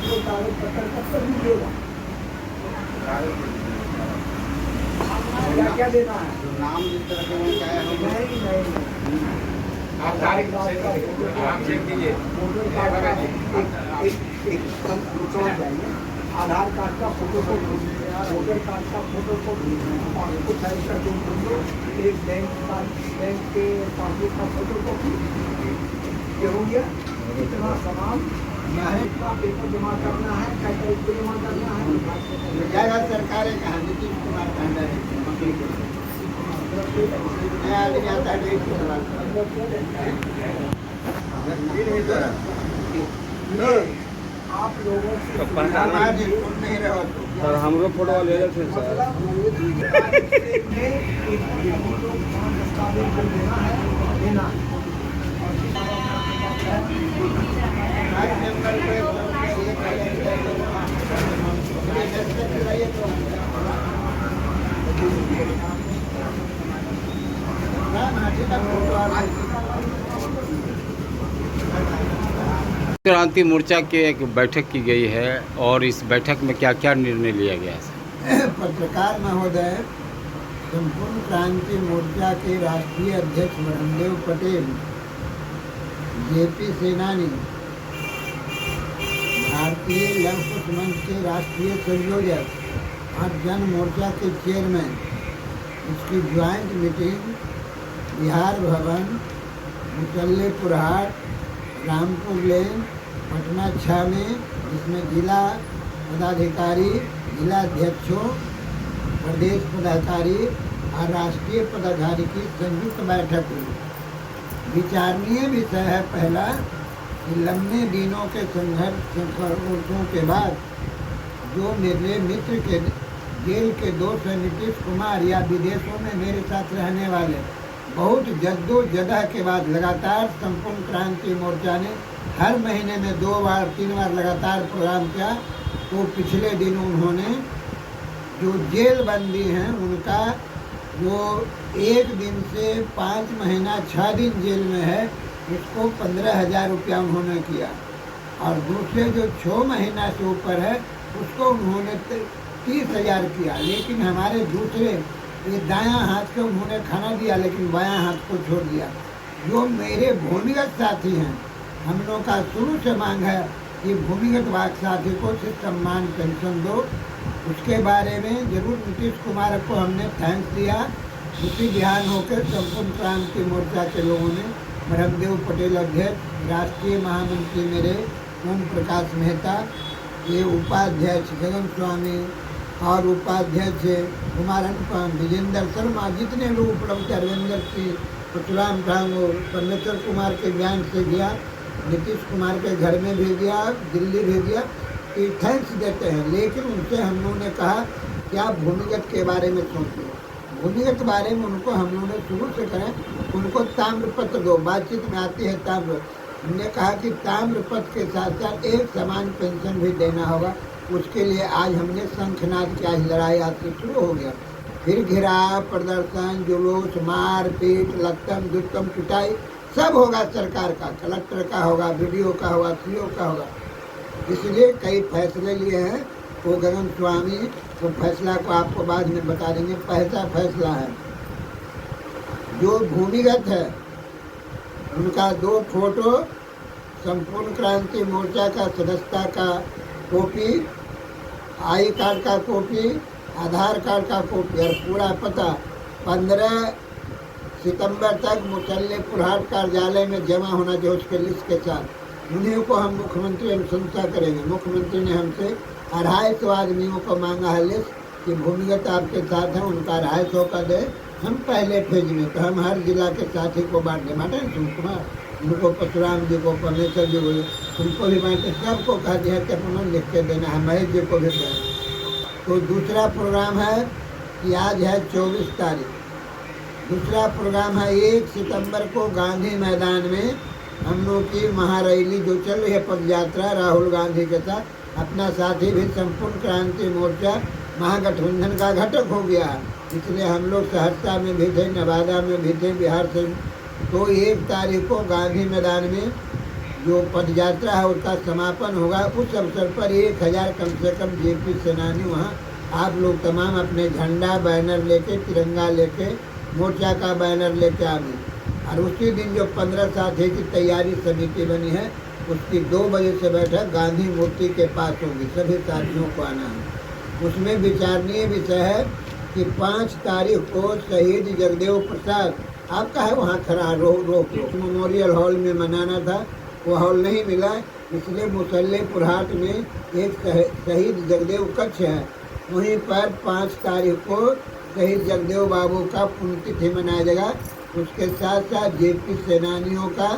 आपको कागज पत्र कब तक मिलेगा? क्या क्या देना है? नाम जिस तरह का वो क्या है नहीं आप तारीख आप चेक कीजिए। वोटर कार्ड का एक समझ जाइए, आधार कार्ड का फोटो कॉपी, वोटर कार्ड का फोटो कॉपी, पासपोर्ट साइज का दो फोटो, एक बैंक के पासबुक का फोटो कॉपी, ये हो गया। इतना सामान का पेपर जमा करना है, क्या टाइप जमा करना है, जाएगा सरकार है कहाँ नीतीश कुमार कांडा है नया आदमी आता है डेढ़ सौ सवाल आप लोगों से समाज सुन नहीं रहो तो सर हमरो फोटो ले लेते हैं सर। दस्तावेज को देना है, देना है। आज नंबर पे क्रांति मोर्चा की एक बैठक की गई है और इस बैठक में क्या क्या निर्णय लिया गया है? पत्रकार महोदय, संपूर्ण क्रांति मोर्चा के राष्ट्रीय अध्यक्ष ब्रह्मदेव पटेल, जेपी सेनानी, भारतीय लव कुश मंच के राष्ट्रीय संयोजक और जन मोर्चा के चेयरमैन, इसकी ज्वाइंट मीटिंग बिहार भवन, मुसल्लेपुर हाट, रामपुर लेन, पटना 6 में, जिसमें जिला पदाधिकारी, जिला अध्यक्षों, प्रदेश पदाधिकारी और राष्ट्रीय पदाधिकारी की संयुक्त बैठक हुई। विचारणीय विषय है पहला कि लंबे दिनों के संघर्षों के बाद जो मेरे मित्र के जेल के दोस्त हैं नीतीश कुमार या विदेशों में मेरे साथ रहने वाले, बहुत जद्दोजहद के बाद लगातार संपूर्ण क्रांति मोर्चा ने हर महीने में 2 बार 3 बार लगातार प्रोग्राम किया। तो पिछले दिन उन्होंने जो जेल बंदी हैं उनका जो 1 दिन से 5 महीना 6 दिन जेल में है, उसको 15,000 रुपया उन्होंने किया, और दूसरे जो 6 महीना से ऊपर है उसको उन्होंने 30,000 किया। लेकिन हमारे दूसरे ये दायां हाथ को उन्होंने खाना दिया लेकिन बायां हाथ को छोड़ दिया। जो मेरे भूमिगत साथी हैं, हम लोग का शुरू से मांग है कि भूमिगत साथी को सिर्फ सम्मान पेंशन दो। उसके बारे में जरूर नीतीश कुमार को हमने थैंक्स दिया। उसी बिहान होकर संपूर्ण क्रांति मोर्चा के लोगों ने ब्रह्मदेव पटेल अध्यक्ष, राष्ट्रीय महामंत्री मेरे ओम प्रकाश मेहता, ये उपाध्यक्ष गगन स्वामी और उपाध्यक्ष कुमार अनुपम, विजेंद्र शर्मा, जितने लोग उपलब्ध, अरविंदर सिंह, परशुराम ठाकुर, परमेश्वर कुमार के बयान से गया, नीतीश कुमार के घर में भी गया, दिल्ली भी गया, कि थैंक्स देते हैं। लेकिन उनसे हम लोगों ने कहा कि आप भूमिगत के बारे में सोचो। भूमिगत बारे में उनको हम लोगों ने शुरू से करें, उनको ताम्र पत्र दो। बातचीत में आती है ताम्र, हमने कहा कि ताम्र पत्र के साथ साथ एक समान पेंशन भी देना होगा। उसके लिए आज हमने शंखनाद की आज लड़ाई आज से शुरू हो गया। फिर घेराव, प्रदर्शन, जुलूस, मार पीट, लत्तम दुत्तम पिटाई सब होगा। सरकार का, कलेक्टर का होगा, बीडीओ का होगा, सीओ का होगा। इसलिए कई फैसले लिए हैं। वो गगन स्वामी तो फैसला को आपको बाद में बता देंगे। पहला फैसला है जो भूमिगत है उनका 2 फोटो, संपूर्ण क्रांति मोर्चा का सदस्यता का कॉपी, आई कार्ड का कॉपी, आधार कार्ड का कॉपी और पूरा पता 15 सितंबर तक मुसल्लेपुर हाट कार्यालय में जमा होना चाहिए उसके लिस्ट के साथ। उन्हीं को हम मुख्यमंत्री अनुशंसा करेंगे। मुख्यमंत्री ने हमसे 250 आदमियों को मांगा है लिस्ट कि भूमिगत आपके साथ हैं, उनका 250 का दे। हम पहले फेज में तो हम हर जिला के साथी को बांटने बांटे कुमार, उनको परशुराम जी को, परमेश्वर जी को, उनको भी बांटे, सबको कहा दिया कि अपना लिख के देना है, महेश जी को भी देना। तो दूसरा प्रोग्राम है कि आज है 24 तारीख। दूसरा प्रोग्राम है 1 सितंबर को गांधी मैदान में हम लोग की महारैली जो चल रही है, पद यात्रा, राहुल गांधी के साथ। अपना साथी भी संपूर्ण क्रांति मोर्चा महागठबंधन का घटक हो गया है, इसलिए हम लोग सहरसा में भी थे, नवादा में भी थे, बिहार से। तो 1 तारीख को गांधी मैदान में जो पद यात्रा है उसका समापन होगा। उस अवसर पर 1000 कम से कम जेपी सेनानी वहाँ आप लोग तमाम अपने झंडा बैनर लेके, तिरंगा लेके, मोर्चा का बैनर लेके आवे। और उसी दिन जो 15 साथी की तैयारी समिति बनी है उसकी 2 बजे से बैठक गांधी मूर्ति के पास होगी, सभी साथियों को आना है। उसमें विचारणीय विषय है कि 5 तारीख को शहीद जगदेव प्रसाद आपका है वहाँ खड़ा रोक मेमोरियल हॉल में मनाना था, वो हॉल नहीं मिला, इसलिए मुसल्लेपुर हाट में एक शहीद जगदेव कक्ष है, वहीं पर 5 तारीख को शहीद जगदेव बाबू का पुण्यतिथि मनाया जाएगा। उसके साथ साथ जेपी सेनानियों का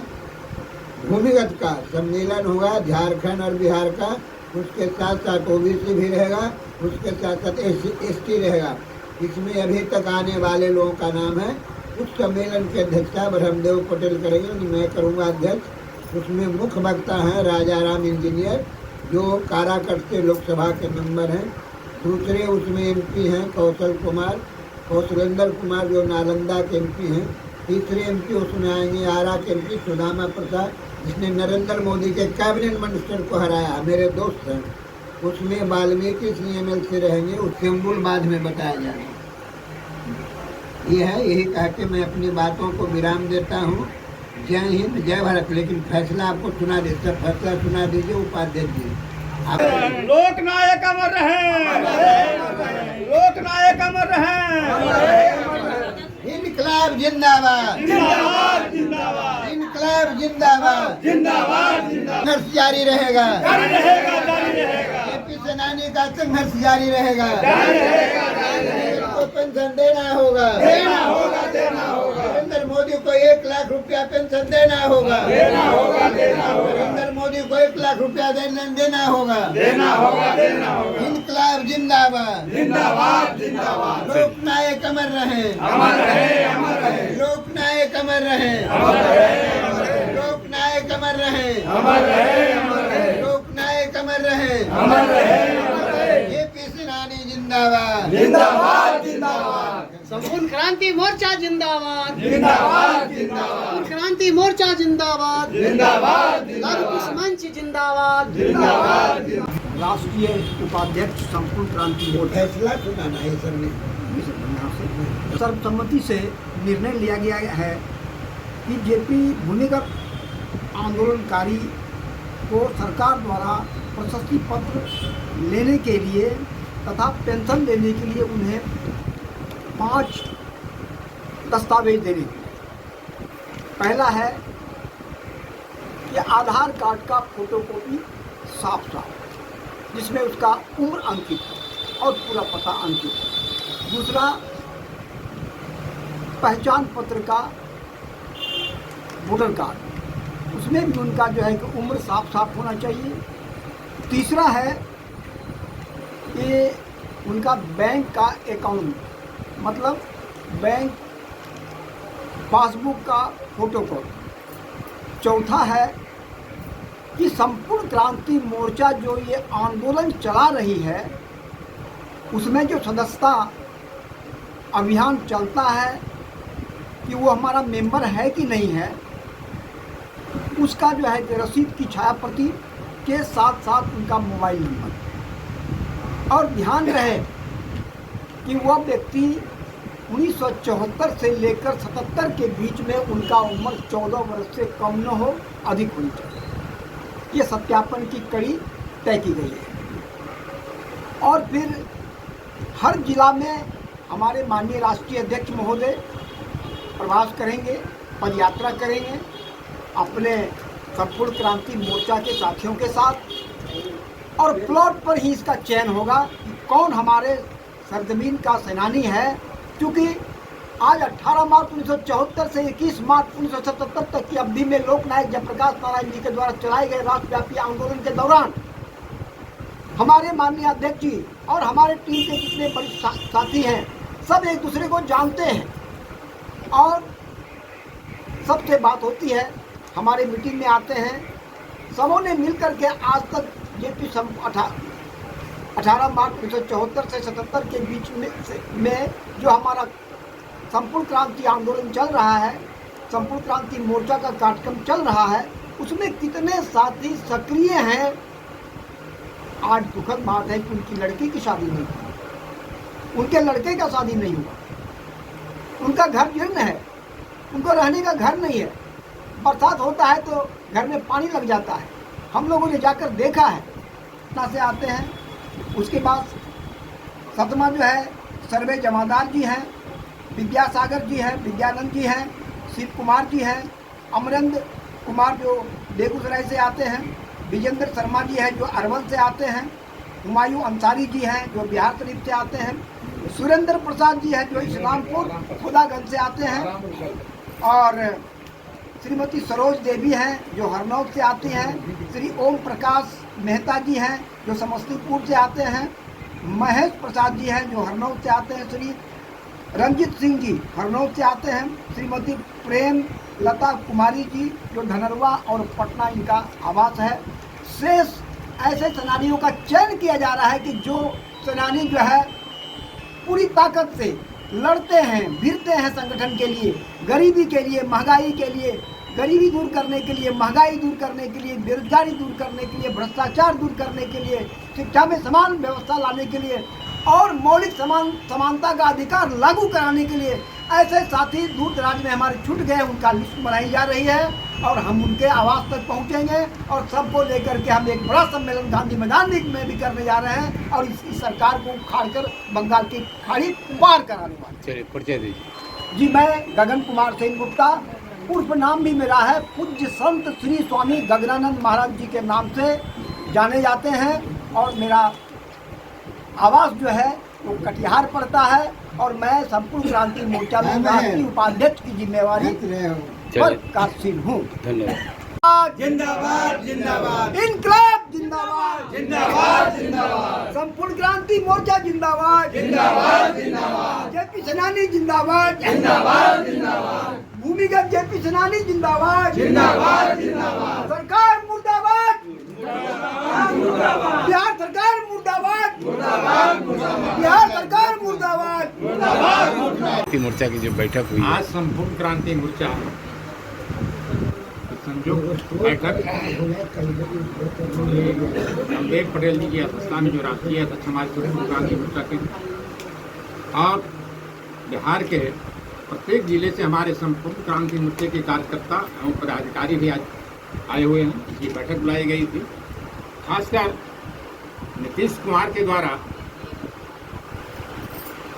भूमिगत का सम्मेलन होगा, झारखंड और बिहार का। उसके साथ साथ ओबीसी भी रहेगा, उसके साथ साथ एसटी रहेगा। इसमें अभी तक आने वाले लोगों का नाम है। उस सम्मेलन की अध्यक्षता ब्रह्मदेव पटेल करेंगे, मैं करूँगा अध्यक्ष। उसमें मुख्य वक्ता हैं राजाराम इंजीनियर जो काराकट से लोकसभा के मेंबर हैं। दूसरे उसमें एमपी हैं कौशलेंद्र कुमार जो नालंदा के एमपी हैं। तीसरे एमपी उसमें आएंगे आरा के एमपी सुदामा प्रसाद जिसने नरेंद्र मोदी के कैबिनेट मिनिस्टर को हराया, मेरे दोस्त हैं। उसमें वाल्मीकि CML से रहेंगे, उसके सिंबल बाद में बताया जाएगा। ये है, यही कह के मैं अपनी बातों को विराम देता हूँ। जय हिंद, जय भारत। लेकिन फैसला आपको सुना दे, सब फैसला सुना दीजिए, उपाध्यक्ष जी। लोकनायक अमर रहे, लोकनायक अमर रहे। इनकलाब जिंदाबाद, जिंदाबाद जिंदाबाद, इनकलाब जिंदाबाद, जिंदाबाद। संघर्ष जारी रहेगा, जारी रहेगा, जारी रहेगा। जेपी सेनानी का संघर्ष जारी रहेगा। पेंशन देना होगा, देना होगा, देना होगा। नरेंद्र मोदी को 1 लाख रुपया पेंशन देना होगा, देना होगा, देना होगा। नरेंद्र मोदी को 1 लाख रुपया देना होगा, देना होगा, देना होगा। इनकलाब जिंदाबाद, जिंदाबाद जिंदाबाद। लोकनायक अमर रहे, अमर रहे, अमर रहे। लोकनायक अमर रहे, अमर रहे, अमर रहे। लोकनायक अमर रहे, अमर रहे, अमर रहे। लोकनायक अमर रहे, अमर रहे, अमर रहे। जेपी सेनानी जिंदाबाद, जिंदाबाद जिंदाबाद। संपूर्ण क्रांति मोर्चा जिंदाबाद, जिंदाबाद जिंदाबाद। क्रांति मोर्चा जिंदाबाद, जिंदाबाद लाल मंच जिंदाबाद, जिंदाबाद। राष्ट्रीय उपाध्यक्ष संपूर्ण क्रांति मोर्चा फैसला सुनाना है सर ने। सर्वसम्मति से निर्णय लिया गया है कि जेपी भूमिगत आंदोलनकारी को सरकार द्वारा प्रशस्ति पत्र लेने के लिए तथा पेंशन लेने के लिए उन्हें 5 दस्तावेज देने। पहला है कि आधार कार्ड का फोटोकॉपी साफ जिसमें उसका उम्र अंकित है और पूरा पता अंकित है। दूसरा, पहचान पत्र का वोटर कार्ड, उसमें भी उनका जो है कि उम्र साफ होना चाहिए। तीसरा है कि उनका बैंक का अकाउंट मतलब बैंक पासबुक का फोटोकॉपी। चौथा है कि संपूर्ण क्रांति मोर्चा जो ये आंदोलन चला रही है उसमें जो सदस्यता अभियान चलता है कि वो हमारा मेंबर है कि नहीं है, उसका जो है रसीद की छाया प्रति के साथ साथ उनका मोबाइल नंबर। और ध्यान रहे कि वह व्यक्ति 1974 से लेकर 77 के बीच में उनका उम्र 14 वर्ष से कम न हो, अधिक होनी चाहिए। ये सत्यापन की कड़ी तय की गई है। और फिर हर जिला में हमारे माननीय राष्ट्रीय अध्यक्ष महोदय प्रवास करेंगे, पदयात्रा करेंगे अपने संपूर्ण क्रांति मोर्चा के साथियों के साथ। और प्लॉट पर ही इसका चयन होगा कि कौन हमारे सरजमीन का सेनानी है, क्योंकि आज 18 मार्च 1974 से 21 मार्च 1977 तक की अवधि में लोकनायक जयप्रकाश नारायण जी के द्वारा चलाए गए राष्ट्रव्यापी आंदोलन के दौरान हमारे माननीय अध्यक्ष जी और हमारे टीम के जितने बड़े साथी हैं सब एक दूसरे को जानते हैं और सबसे बात होती है, हमारे मीटिंग में आते हैं। सबों ने मिलकर के आज तक जेपी 18 मार्च 1974 से 77 के बीच में जो हमारा संपूर्ण क्रांति आंदोलन चल रहा है, संपूर्ण क्रांति मोर्चा का कार्यक्रम चल रहा है, उसमें कितने साथी सक्रिय हैं। आज दुखद बात है कि उनकी लड़की की शादी नहीं हुई, उनके लड़के का शादी नहीं हुआ, उनका घर जीर्ण है, उनको रहने का घर नहीं है। बरसात होता है तो घर में पानी लग जाता है। हम लोगों ने जाकर देखा है, पटना से आते हैं। उसके बाद सतमा जो है सर्वे जमादार जी हैं, विद्यासागर जी हैं, विद्यानंद जी हैं, शिव कुमार जी हैं, अमरेंद्र कुमार जो बेगूसराय से आते हैं, विजेंद्र शर्मा जी हैं जो अरवल से आते हैं, हुमायूं अंसारी जी हैं जो बिहार शरीफ से आते हैं, सुरेंद्र प्रसाद जी हैं जो इस्लामपुर खुदागंज से आते हैं, और श्रीमती सरोज देवी हैं जो हरनौत से आती हैं, श्री ओम प्रकाश मेहता जी हैं जो समस्तीपुर से आते हैं, महेश प्रसाद जी हैं जो हरनौत से आते हैं, श्री रंजित सिंह जी हरनौत से आते हैं, श्रीमती प्रेम लता कुमारी जी जो धनरवा और पटना इनका आवास है। शेष ऐसे सेनानियों का चयन किया जा रहा है कि जो सेनानी जो है पूरी ताकत से लड़ते हैं, भिड़ते हैं संगठन के लिए, गरीबी के लिए, महंगाई के लिए, गरीबी दूर करने के लिए, महंगाई दूर करने के लिए, बेरोजगारी दूर करने के लिए, भ्रष्टाचार दूर करने के लिए, शिक्षा में समान व्यवस्था लाने के लिए और मौलिक समानता का अधिकार लागू कराने के लिए ऐसे साथी दूर दराज में हमारे छूट गए, उनका लिस्ट बनाई जा रही है और हम उनके आवास तक पहुंचेंगे और सबको लेकर के हम एक बड़ा सम्मेलन गांधी मैदान में भी करने जा रहे हैं और इस सरकार को उखाड़कर बंगाल की खाड़ी पार कराने वाले। चलिए परिचय दीजिए। जी, मैं गगन कुमार सेन गुप्ता, उर्फ नाम भी मेरा है पूज्य संत श्री स्वामी गगनानंद महाराज जी के नाम से जाने जाते हैं और मेरा आवास जो है वो कटिहार पड़ता है और मैं संपूर्ण क्रांति मोर्चा में राष्ट्रीय उपाध्यक्ष की जिम्मेवारी पर कार्यशील हूँ। धन्यवाद। जिंदाबाद जिंदाबाद, इनकलाब जिंदाबाद, जिंदाबाद जिंदाबाद, संपूर्ण क्रांति मोर्चा जिंदाबाद, जिंदाबाद जिंदाबाद, जेपी सेनानी जिंदाबाद, जिंदाबाद जिंदाबाद, भूमिगत जेपी सेनानी जिंदाबाद, जिंदाबाद जिंदाबाद, सरकार मुर्दाबाद, मुर्दाबाद, बिहार सरकार मुर्दाबाद, मुर्दाबाद, मुर्दाबाद, बिहार सरकार मुर्दाबाद, मुर्दाबाद, मुर्दाबाद। क्रांति मोर्चा की जो बैठक हुई है, आज संपूर्ण क्रांति मोर्चा संयुक्त बैठक रामदेव पटेल जी की अध्यक्षता में जो राष्ट्रीय अध्यक्ष हमारे संपूर्ण क्रांति मोर्चा के और बिहार के प्रत्येक जिले से हमारे संपूर्ण क्रांति मोर्चे के कार्यकर्ता एवं पदाधिकारी भी आज आए हुए हैं। ये बैठक बुलाई गई थी। खासकर नीतीश कुमार के द्वारा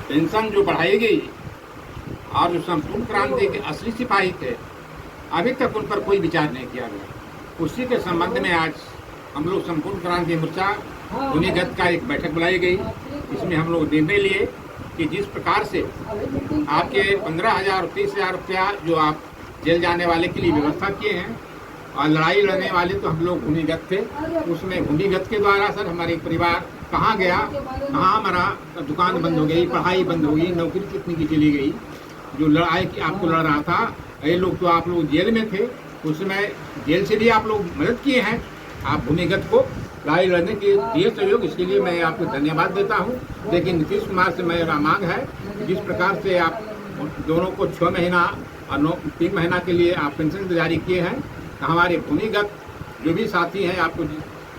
पेंशन जो बढ़ाई गई और जो संपूर्ण क्रांति के असली सिपाही थे अभी तक उन पर कोई विचार नहीं किया गया। उसी के संबंध में आज हम लोग संपूर्ण क्रांति मोर्चा भूमिगत का एक बैठक बुलाई गई। इसमें हम लोग निर्णय लिए कि जिस प्रकार से आपके 15,000 30,000 रुपया जो आप जेल जाने वाले के लिए व्यवस्था किए हैं और लड़ाई लड़ने वाले तो हम लोग भूमिगत थे, उसमें भूमिगत के द्वारा सर हमारे परिवार कहाँ गया, कहाँ हमारा दुकान बंद हो गई, पढ़ाई बंद हो गई, नौकरी कितनी की चली गई। जो लड़ाई की आपको लड़ रहा था ये लोग तो आप लोग जेल में थे, उस समय जेल से भी आप लोग मदद किए हैं, आप भूमिगत को लड़ाई लड़ने के दिए सहयोग, इसके लिए मैं आपको धन्यवाद देता हूं। लेकिन नीतीश कुमार से मेरा मांग है जिस प्रकार से आप दोनों को 6 महीना और 3 महीना के लिए आप पेंशन जारी किए हैं, तो हमारे भूमिगत जो भी साथी हैं आपको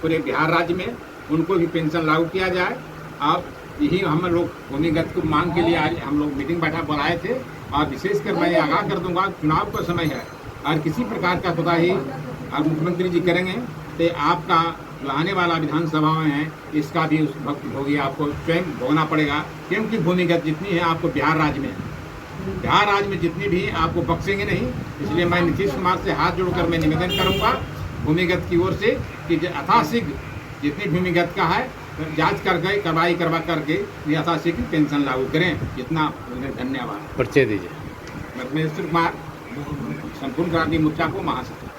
पूरे बिहार राज्य में उनको भी पेंशन लागू किया जाए। और यही हम लोग भूमिगत को मांग के लिए आज हम लोग मीटिंग बैठा बुलाए थे। और विशेषकर मैं आगाह कर दूंगा चुनाव का समय है और किसी प्रकार का कोताही और मुख्यमंत्री जी करेंगे तो आपका जो आने वाला विधानसभा में है इसका भी उस वक्त होगी आपको स्वयं भोगना पड़ेगा, क्योंकि भूमिगत जितनी है आपको बिहार राज्य में जितनी भी आपको बख्शेंगे नहीं। इसलिए मैं नीतीश कुमार से हाथ जोड़कर मैं निवेदन करूंगा भूमिगत की ओर से कि यथाशीघ्र जितनी भूमिगत का है जांच करके कार्रवाई करवा करके यथाशीघ्र पेंशन लागू करें। इतना धन्यवाद। परिचय दीजिए। मैं महेश्वर कुमार संपूर्ण क्रांति मोर्चा को महासचिव।